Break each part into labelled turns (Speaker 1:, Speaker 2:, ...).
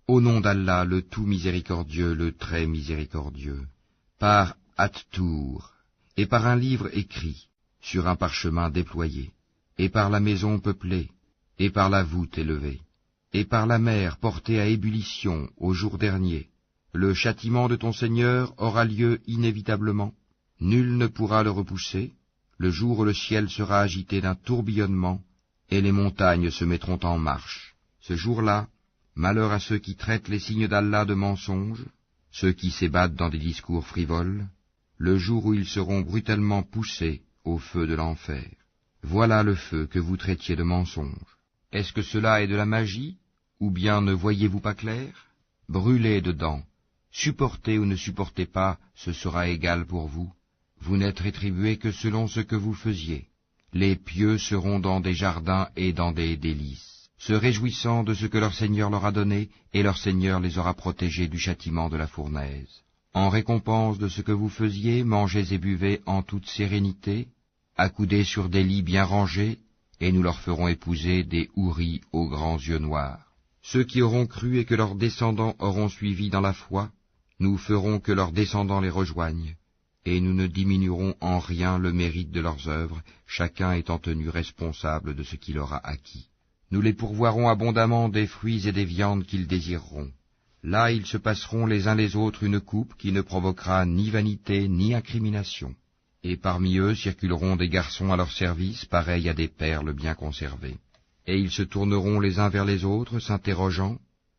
Speaker 1: Au nom d'Allah, le tout miséricordieux, le très miséricordieux, par At-Tour, et par un livre écrit, sur un parchemin déployé, et par la maison peuplée, et par la voûte élevée, et par la mer portée à ébullition au jour dernier, le châtiment de ton Seigneur aura lieu inévitablement, nul ne pourra le repousser, le jour où le ciel sera agité d'un tourbillonnement, et les montagnes se mettront en marche. Ce jour-là, malheur à ceux qui traitent les signes d'Allah de mensonges, ceux qui s'ébattent dans des discours frivoles, le jour où ils seront brutalement poussés au feu de l'enfer. Voilà le feu que vous traitiez de mensonge. Est-ce que cela est de la magie, ou bien ne voyez-vous pas clair? Brûlez dedans, supportez ou ne supportez pas, ce sera égal pour vous. Vous n'êtes rétribués que selon ce que vous faisiez. Les pieux seront dans des jardins et dans des délices, se réjouissant de ce que leur Seigneur leur a donné, et leur Seigneur les aura protégés du châtiment de la fournaise. En récompense de ce que vous faisiez, mangez et buvez en toute sérénité, accoudés sur des lits bien rangés, et nous leur ferons épouser des houris aux grands yeux noirs. Ceux qui auront cru et que leurs descendants auront suivi dans la foi, nous ferons que leurs descendants les rejoignent, et nous ne diminuerons en rien le mérite de leurs œuvres, chacun étant tenu responsable de ce qu'il aura acquis. Nous les pourvoirons abondamment des fruits et des viandes qu'ils désireront. Là ils se passeront les uns les autres une coupe qui ne provoquera ni vanité ni incrimination. Et parmi eux circuleront des garçons à leur service, pareils à des perles bien conservées. Et ils se tourneront les uns vers les autres, s'interrogeant.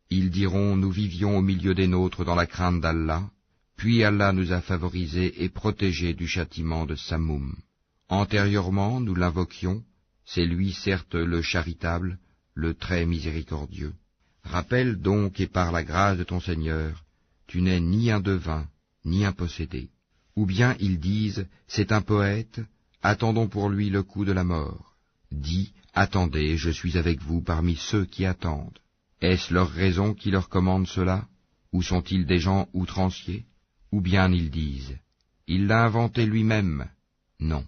Speaker 1: Ils diront, nous vivions au milieu des nôtres dans la crainte d'Allah, puis Allah nous a favorisés et protégés du châtiment de Sammoum. Antérieurement, nous l'invoquions, c'est lui certes le charitable, le très miséricordieux. Rappelle donc, et par la grâce de ton Seigneur, tu n'es ni un devin, ni un possédé. Ou bien ils disent, c'est un poète, attendons pour lui le coup de la mort. Dis, attendez, je suis avec vous parmi ceux qui attendent. Est-ce leur raison qui leur commande cela, ou sont-ils des gens outranciers? Ou bien ils disent, il l'a inventé lui-même. Non,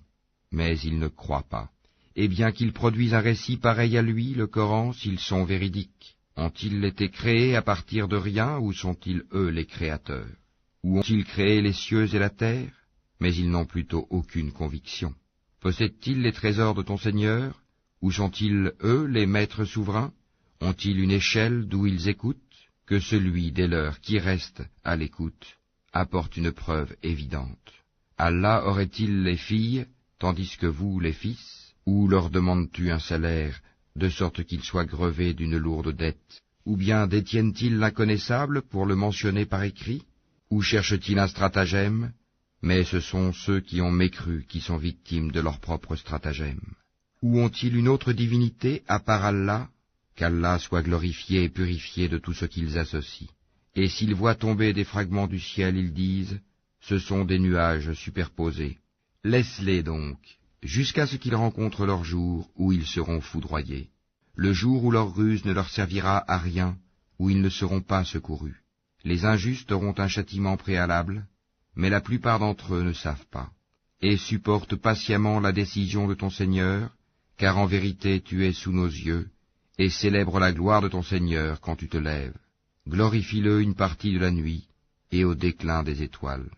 Speaker 1: mais ils ne croient pas. Et bien qu'ils produisent un récit pareil à lui, le Coran, s'ils sont véridiques, ont-ils été créés à partir de rien, ou sont-ils eux les créateurs? Ou ont-ils créé les cieux et la terre? Mais ils n'ont plutôt aucune conviction. Possèdent-ils les trésors de ton Seigneur? Ou sont-ils, eux, les maîtres souverains? Ont-ils une échelle d'où ils écoutent? Que celui des leurs qui reste à l'écoute apporte une preuve évidente. Allah aurait-il les filles, tandis que vous les fils? Ou leur demandes-tu un salaire, de sorte qu'ils soient grevés d'une lourde dette? Ou bien détiennent-ils l'inconnaissable pour le mentionner par écrit? Ou cherchent-ils un stratagème? Mais ce sont ceux qui ont mécru qui sont victimes de leur propre stratagème. Ou ont-ils une autre divinité à part Allah? Qu'Allah soit glorifié et purifié de tout ce qu'ils associent. Et s'ils voient tomber des fragments du ciel, ils disent, ce sont des nuages superposés. Laisse-les donc, jusqu'à ce qu'ils rencontrent leur jour où ils seront foudroyés. Le jour où leur ruse ne leur servira à rien, où ils ne seront pas secourus. Les injustes auront un châtiment préalable, mais la plupart d'entre eux ne savent pas. Et supporte patiemment la décision de ton Seigneur, car en vérité tu es sous nos yeux, et célèbre la gloire de ton Seigneur quand tu te lèves. Glorifie-le une partie de la nuit, et au déclin des étoiles.